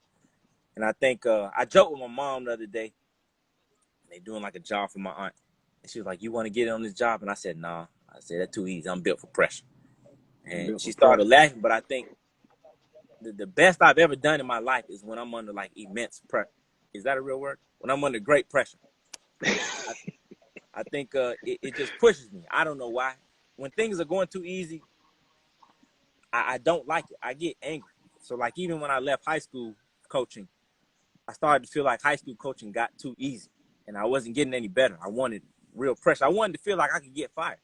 B: and I think I joked with my mom the other day. They doing like a job for my aunt, and she was like, "You want to get on this job?" And I said, "Nah." I said, "That's too easy. I'm built for pressure." And she started laughing, but I think the best I've ever done in my life is when I'm under like immense pressure. Is that a real word? When I'm under great pressure. I think it just pushes me. I don't know why. When things are going too easy, I don't like it. I get angry. So like even when I left high school coaching, I started to feel like high school coaching got too easy and I wasn't getting any better. I wanted real pressure. I wanted to feel like I could get fired.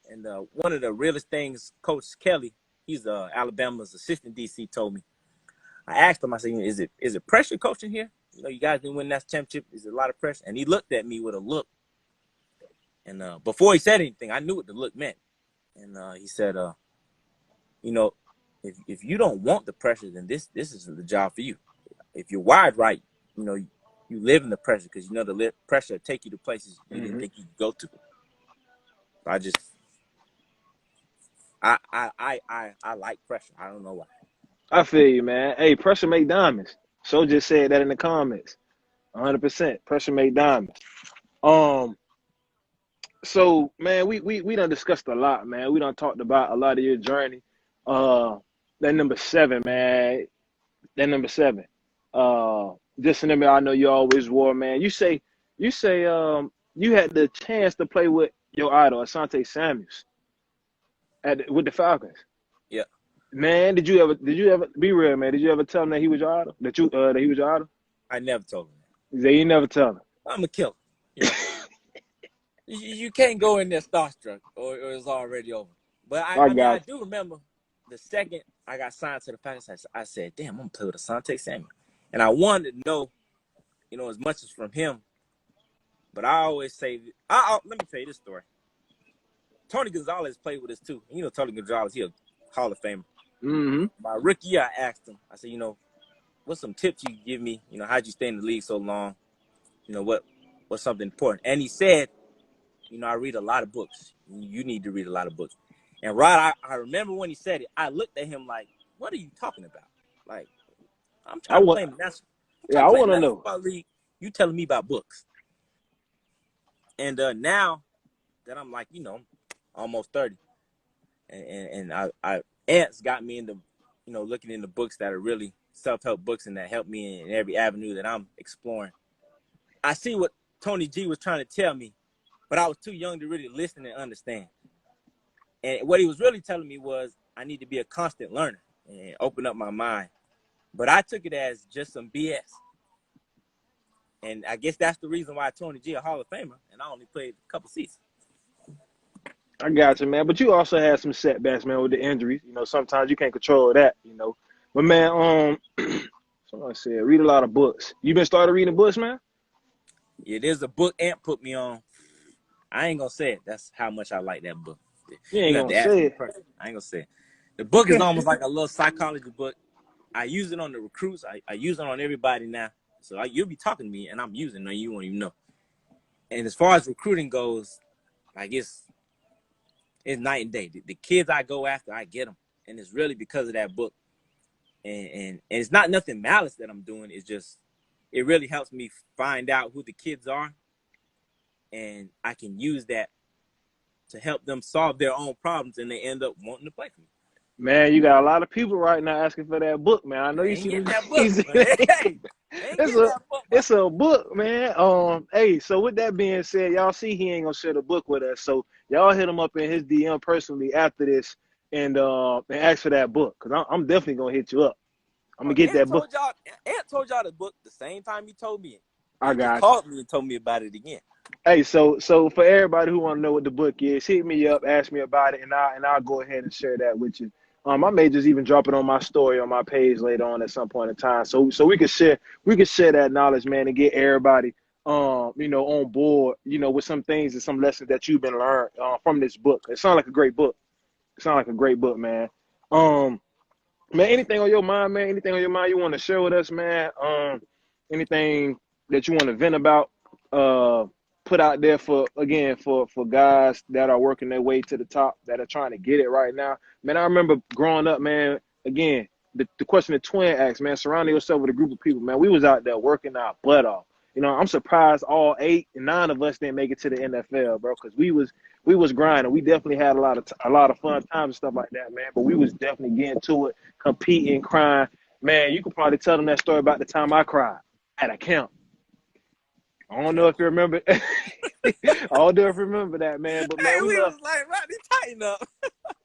B: And one of the realest things Coach Kelly, he's Alabama's assistant DC, told me. I asked him, I said, is it pressure coaching here? You know, you guys didn't win that championship. Is it a lot of pressure? And he looked at me with a look. And before he said anything, I knew what the look meant. And he said, you know, if you don't want the pressure, then this isn't the job for you. If you're wired right, you know, you live in the pressure because you know the pressure will take you to places you didn't think you could go to. I like pressure. I don't know why.
E: I feel you, man. Hey, pressure make diamonds. So just said that in the comments. 100%. Pressure make diamonds. So man, we done discussed a lot, man. We done talked about a lot of your journey. That number 7, man. That number 7. Just remember, I know you always wore, man. You say you had the chance to play with your idol, Asante Samuels, with the Falcons.
B: Yeah.
E: Man, did you ever be real, man? Did you ever tell him that he was your idol? That he was your idol?
B: I never told him.
E: You never tell him.
B: I'm a killer. You know? You can't go in there starstruck or it's already over. But I do remember the second I got signed to the Falcons, I said, damn, I'm going to play with Asante Samuel. And I wanted to know, you know, as much as from him. But I always say, let me tell you this story. Tony Gonzalez played with us too. You know, Tony Gonzalez, he's a Hall of Famer.
E: Mm-hmm.
B: My rookie year, I asked him, I said, you know, what's some tips you give me? You know, how'd you stay in the league so long? You know, what's something important? And he said, you know, I read a lot of books. You need to read a lot of books. And Rod, I remember when he said it, I looked at him like, what are you talking about? Like, I'm trying to play in the national.
E: Yeah, I want to know.
B: League, you telling me about books. And now that I'm like, you know, almost 30, and Ants got me into, you know, looking into books that are really self-help books and that help me in every avenue that I'm exploring. I see what Tony G was trying to tell me, but I was too young to really listen and understand. And what he was really telling me was I need to be a constant learner and open up my mind. But I took it as just some BS. And I guess that's the reason why Tony G a Hall of Famer, and I only played a couple seasons.
E: I got you, man. But you also had some setbacks, man, with the injuries. You know, sometimes you can't control that, you know. But, man, someone said, read a lot of books. You been started reading books, man?
B: Yeah, there's a book Ant put me on. I ain't going to say it. That's how much I like that book.
E: You ain't going to say it.
B: I ain't going to say it. The book is almost like a little psychology book. I use it on the recruits. I use it on everybody now. So you'll be talking to me, and I'm using it, and you won't even know. And as far as recruiting goes, like it's night and day. The kids I go after, I get them. And it's really because of that book. And it's not nothing malice that I'm doing. It's just, it really helps me find out who the kids are. And I can use that to help them solve their own problems, and they end up wanting to play for me.
E: Man, you got a lot of people right now asking for that book, man. I know you see
B: that book.
E: It's a book, man. Hey, so with that being said, y'all see he ain't gonna share the book with us. So y'all hit him up in his DM personally after this and ask for that book. Cause I'm definitely gonna hit you up. I'm gonna get that book.
B: Ant told y'all the book the same time he told me it.
E: I got you.
B: Called me and told me about it again.
E: Hey, so for everybody who want to know what the book is, hit me up, ask me about it, and I'll go ahead and share that with you. I may just even drop it on my story on my page later on at some point in time, so we can share that knowledge, man, and get everybody you know, on board, you know, with some things and some lessons that you've been learned from this book. It sounds like a great book. Man. Man, anything on your mind, man? Anything on your mind you want to share with us, man? Anything that you want to vent about? Put out there for guys that are working their way to the top, that are trying to get it right now. Man, I remember growing up, man. Again, the question the twin asked, man, surrounding yourself with a group of people, man. We was out there working our butt off. You know, I'm surprised all 8 and 9 of us didn't make it to the NFL, bro, because we was grinding. We definitely had a lot of fun times and stuff like that, man. But we was definitely getting to it, competing, crying. Man, you could probably tell them that story about the time I cried at a camp. I don't know if you remember. I don't know if you remember that, man. But man,
B: Hey,
E: we
B: we
E: love.
B: was like, Rodney, tighten up.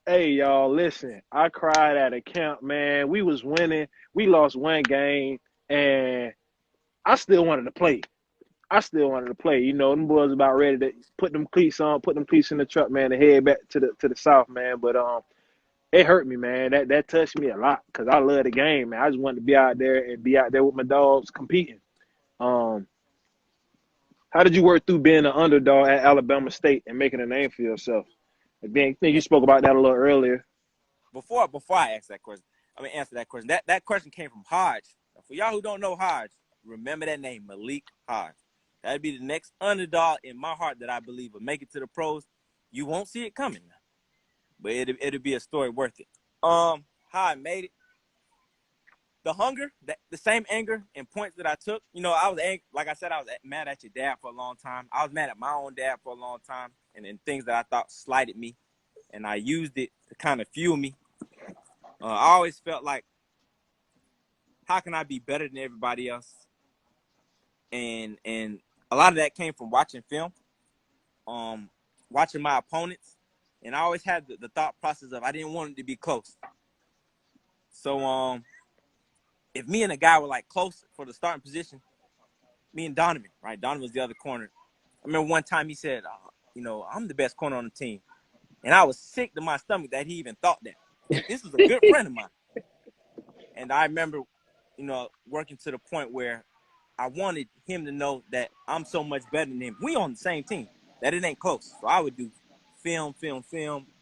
E: Hey, y'all, listen. I cried at a camp, man. We was winning. We lost one game, and I still wanted to play. You know, them boys about ready to put them cleats on, put them cleats in the truck, man, and head back to the south, man. But it hurt me, man. That touched me a lot because I love the game, man. I just wanted to be out there with my dogs competing. How did you work through being an underdog at Alabama State and making a name for yourself? Again, I think you spoke about that a little earlier.
B: Before I answer that question, that question came from Hodge. For y'all who don't know Hodge, remember that name, Malik Hodge. That'd be the next underdog in my heart that I believe will make it to the pros. You won't see it coming now, but it'll be a story worth it. How I made it. The hunger, the same anger and points that I took. You know, I was angry. Like I said, I was mad at your dad for a long time. I was mad at my own dad for a long time, and then things that I thought slighted me, and I used it to kind of fuel me. I always felt like, how can I be better than everybody else? And a lot of that came from watching film, watching my opponents, and I always had the thought process of I didn't want it to be close. So if me and a guy were like close for the starting position, me and Donovan, right? Donovan was the other corner. I remember one time he said, you know, I'm the best corner on the team. And I was sick to my stomach that he even thought that. And this was a good friend of mine. And I remember, you know, working to the point where I wanted him to know that I'm so much better than him. We on the same team, that it ain't close. So I would do film,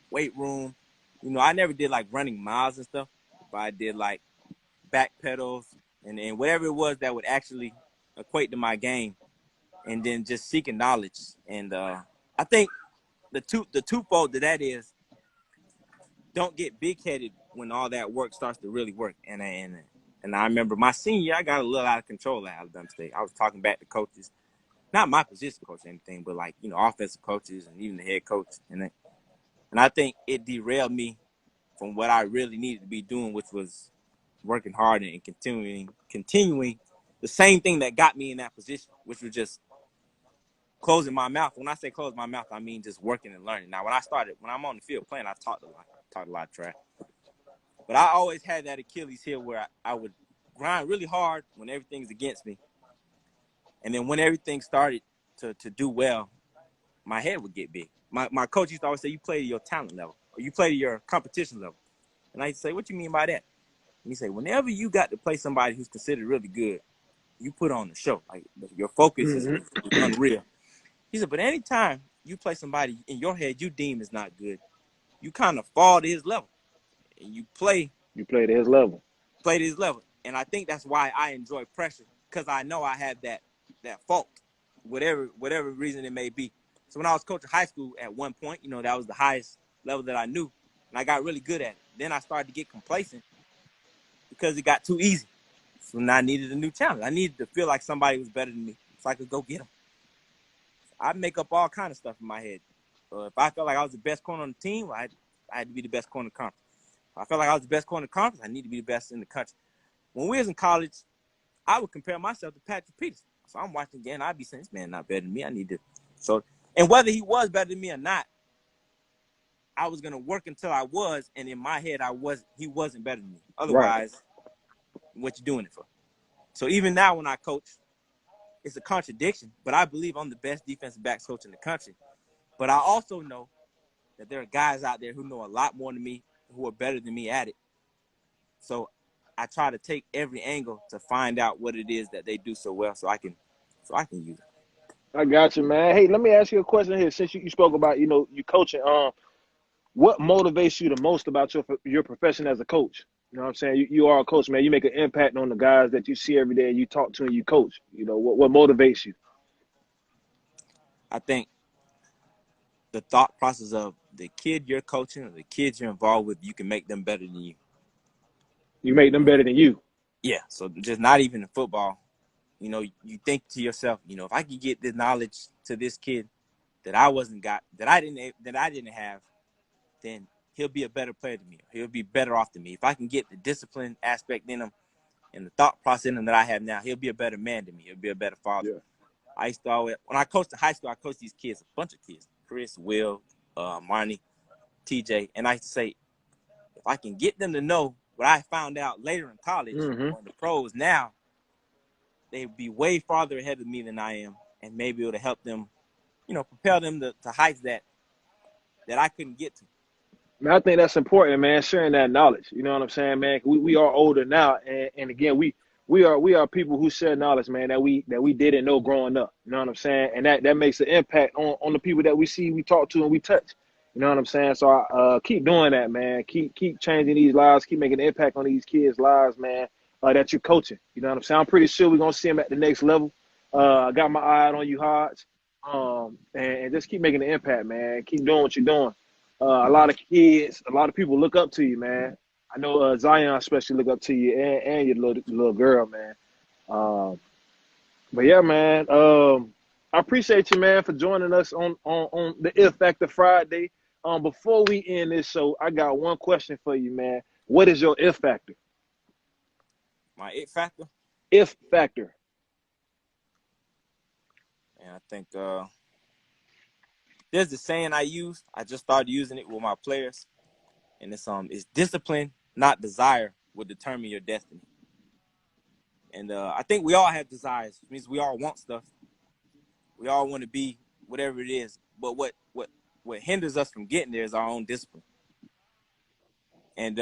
B: weight room. You know, I never did like running miles and stuff, but I did like back pedals and whatever it was that would actually equate to my game, and then just seeking knowledge. And I think the twofold to that is, don't get big-headed when all that work starts to really work. And I remember my senior year, I got a little out of control at Alabama State. I was talking back to coaches, not my position coach or anything, but like, you know, offensive coaches and even the head coach. And I think it derailed me from what I really needed to be doing, which was working hard and continuing the same thing that got me in that position, which was just closing my mouth. When I say close my mouth, I mean just working and learning. Now, when I'm on the field playing, I talked a lot of trash. But I always had that Achilles heel where I would grind really hard when everything's against me. And then when everything started to do well, my head would get big. My coach used to always say, you play to your talent level, or you play to your competition level. And I used to say, what you mean by that? And he said, whenever you got to play somebody who's considered really good, you put on the show. Like, your focus is unreal. He said, but anytime you play somebody in your head you deem is not good, you kind of fall to his level. And you play
E: to his level.
B: Play to his level. And I think that's why I enjoy pressure, because I know I have that fault, whatever reason it may be. So when I was coaching high school at one point, you know, that was the highest level that I knew, and I got really good at it. Then I started to get complacent because it got too easy. So now I needed a new challenge. I needed to feel like somebody was better than me so I could go get them. I'd make up all kind of stuff in my head. If I felt like I was the best corner on the team, I had to be the best corner in the conference. If I felt like I was the best corner in the conference, I need to be the best in the country. When we was in college, I would compare myself to Patrick Peterson. So I'm watching again, I'd be saying, this man not better than me. I need to. So, and whether he was better than me or not, I was going to work until I was, and in my head, he wasn't better than me. Otherwise, what you doing it for? So even now when I coach, it's a contradiction, but I believe I'm the best defensive backs coach in the country. But I also know that there are guys out there who know a lot more than me, who are better than me at it. So I try to take every angle to find out what it is that they do so well, so I can use it.
E: I got you, man. Hey, let me ask you a question here. Since you spoke about, you coaching, what motivates you the most about your profession as a coach? You know what I'm saying? You are a coach, man. You make an impact on the guys that you see every day and you talk to and you coach. You know, what motivates you?
B: I think the thought process of the kid you're coaching or the kids you're involved with, you can make them better than you.
E: You make them better than you.
B: Yeah. So just not even in football. You know, you think to yourself, you know, if I could get this knowledge to this kid that I didn't have, then he'll be a better player than me. He'll be better off than me. If I can get the discipline aspect in him and the thought process in him that I have now, he'll be a better man than me. He'll be a better father.
E: Yeah.
B: I used to always, when I coached in high school, I coached these kids, a bunch of kids, Chris, Will, Marnie, TJ, and I used to say, if I can get them to know what I found out later in college or in the pros now, they'd be way farther ahead of me than I am, and maybe it would help them, you know, propel them to heights that I couldn't get to.
E: Man, I think that's important, man, sharing that knowledge. You know what I'm saying, man? We are older now, and again, we are people who share knowledge, man, that we didn't know growing up. You know what I'm saying? And that makes an impact on the people that we see, we talk to, and we touch. You know what I'm saying? So keep doing that, man. Keep changing these lives. Keep making an impact on these kids' lives, man, that you're coaching. You know what I'm saying? I'm pretty sure we're going to see them at the next level. I got my eye out on you, Hodge. And just keep making an impact, man. Keep doing what you're doing. A lot of kids, a lot of people look up to you, man. I know Zion especially look up to you and your little girl, man. But yeah, man, I appreciate you, man, for joining us on the If Factor Friday. Before we end this show, I got one question for you, man. What is your If Factor?
B: My it factor?
E: If Factor.
B: And I think there's the saying I use. I just started using it with my players. And it's discipline, not desire, will determine your destiny. And I think we all have desires. It means we all want stuff. We all want to be whatever it is. But what hinders us from getting there is our own discipline. And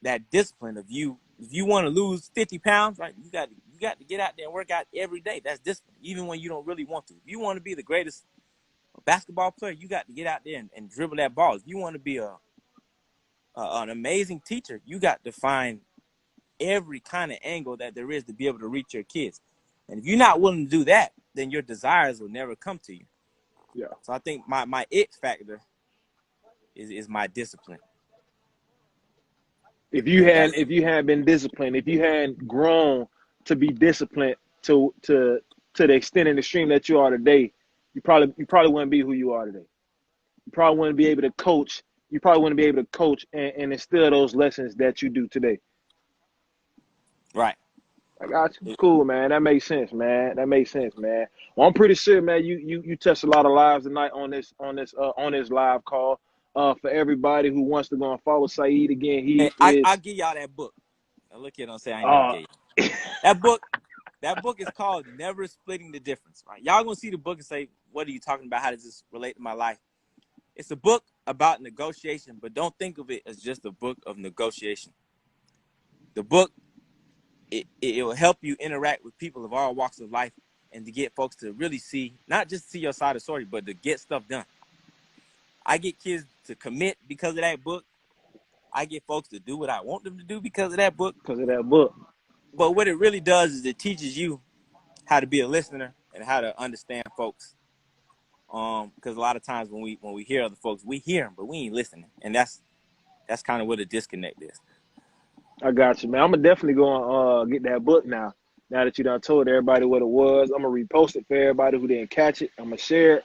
B: that discipline of if you want to lose 50 pounds, right, you got to get out there and work out every day. That's discipline, even when you don't really want to. If you want to be the greatest basketball player, you got to get out there and dribble that ball. If you want to be an amazing teacher, you got to find every kind of angle that there is to be able to reach your kids. And if you're not willing to do that, then your desires will never come to you.
E: Yeah.
B: So I think my it factor is my discipline.
E: If you hadn't been disciplined, if you hadn't grown to be disciplined to the extent and extreme that you are today, you probably wouldn't be who you are today. You probably wouldn't be able to coach. You probably wouldn't be able to coach and instill those lessons that you do today.
B: Right.
E: I got you. Cool, man. That makes sense, man. Well, I'm pretty sure, man, you touched a lot of lives tonight on this live call. For everybody who wants to go and follow Saeed again,
B: I'll give y'all that book. Now look here, don't say I ain't never gave you. That book is called Never Splitting the Difference. Right? Y'all gonna see the book and say, what are you talking about? How does this relate to my life? It's a book about negotiation, but don't think of it as just a book of negotiation. The book, it will help you interact with people of all walks of life and to get folks to really see, not just see your side of the story, but to get stuff done. I get kids to commit because of that book. I get folks to do what I want them to do because of that book. But what it really does is it teaches you how to be a listener and how to understand folks. Because a lot of times when we hear other folks, we hear them, but we ain't listening. And that's kind of where the disconnect is.
E: I got you, man. I'm definitely going to get that book now. Now that you done told everybody what it was, I'm going to repost it for everybody who didn't catch it. I'm going to share it.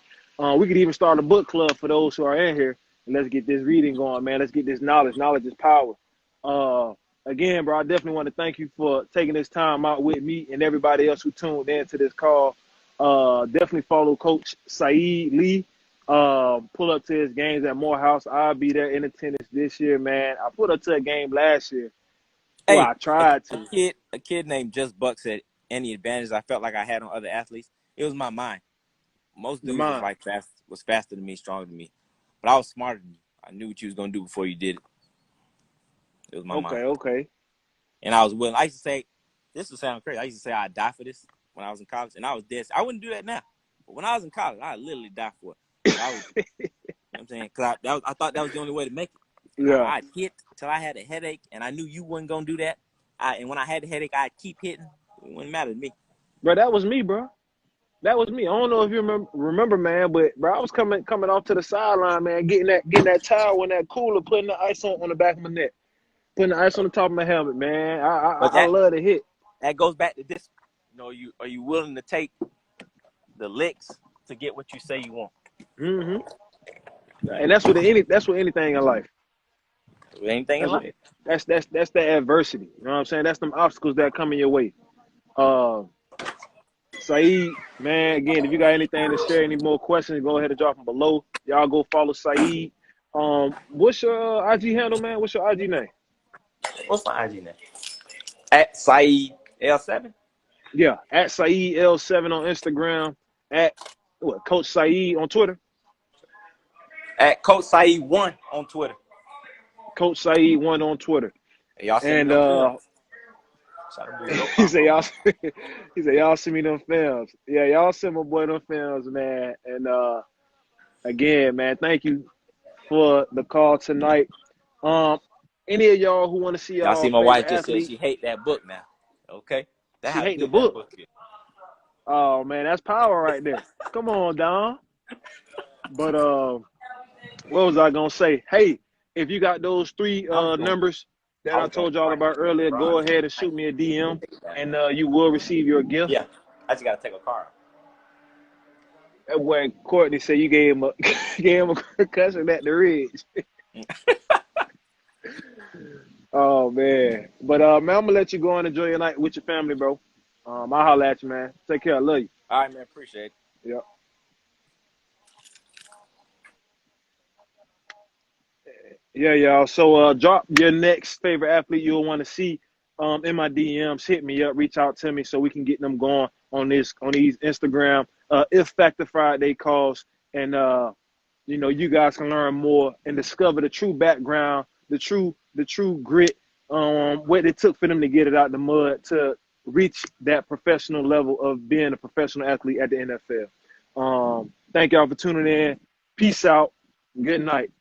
E: We could even start a book club for those who are in here. And let's get this reading going, man. Let's get this knowledge. Knowledge is power. Again, bro, I definitely want to thank you for taking this time out with me and everybody else who tuned in to this call. Definitely follow Coach Saeed Lee. Pull up to his games at Morehouse. I'll be there in attendance this year, man. I pulled up to a game last year.
B: Hey,
E: I tried to.
B: A kid named Just Buck said, any advantage I felt like I had on other athletes, it was my mind. Most dudes was faster than me, stronger than me. But I was smarter than you. I knew what you was going to do before you did it. It was my mind.
E: Okay.
B: And I was willing. I used to say, this will sound crazy. I used to say I'd die for this when I was in college. And I was dead. I wouldn't do that now. But when I was in college, I'd literally die for it. You know what I'm saying? Because I thought that was the only way to make it.
E: Yeah.
B: I'd hit till I had a headache, and I knew you wasn't gonna do that. And when I had the headache, I'd keep hitting. It wouldn't matter to me.
E: Bro, that was me, bro. That was me. I don't know if you remember, man, but bro, I was coming off to the sideline, man, getting that towel in that cooler, putting the ice on the back of my neck, putting the ice on the top of my helmet, man.
B: But
E: I love to hit.
B: that goes back to this. You know, are you willing to take the licks to get what you say you want?
E: Mm-hmm. And that's what anything in life.
B: Anything in life.
E: That's the adversity. You know what I'm saying? That's them obstacles that come in your way. Saeed, man, again, if you got anything to share, any more questions, go ahead and drop them below. Y'all go follow Saeed. What's your IG handle, man? What's your IG name?
B: What's my IG name? At Saeed L7.
E: Yeah, at Saeed L7 on Instagram. At Coach Saeed on Twitter.
B: At Coach Saeed 1 on Twitter.
E: Coach Saeed 1 on Twitter.
B: Hey, y'all
E: and he said y'all send me them films. Yeah, y'all send my boy them films, man. And again, man, thank you for the call tonight. Any of y'all who want to see
B: y'all see my
E: favorite
B: wife just
E: athlete,
B: said she hate that book now. Okay,
E: she hate the book. Oh man, that's power right there. Come on, Don. But what was I gonna say? Hey, if you got those 3 numbers that I told y'all about earlier, go ahead and shoot me a DM, and you will receive your gift.
B: Yeah, I just gotta take a car.
E: That boy Courtney said you gave him a concussion at the Ridge. Oh man, but man, I'm gonna let you go and enjoy your night with your family, bro. I'll holler at you, man. Take care. I love you.
B: All right, man. Appreciate it.
E: Yep. Yeah, y'all. So drop your next favorite athlete you'll want to see in my DMs. Hit me up, reach out to me so we can get them going on these Instagram If Factor Friday calls, and you guys can learn more and discover the true background, the true grit, what it took for them to get it out the mud to reach that professional level of being a professional athlete at the NFL. Thank y'all for tuning in. Peace out. Good night.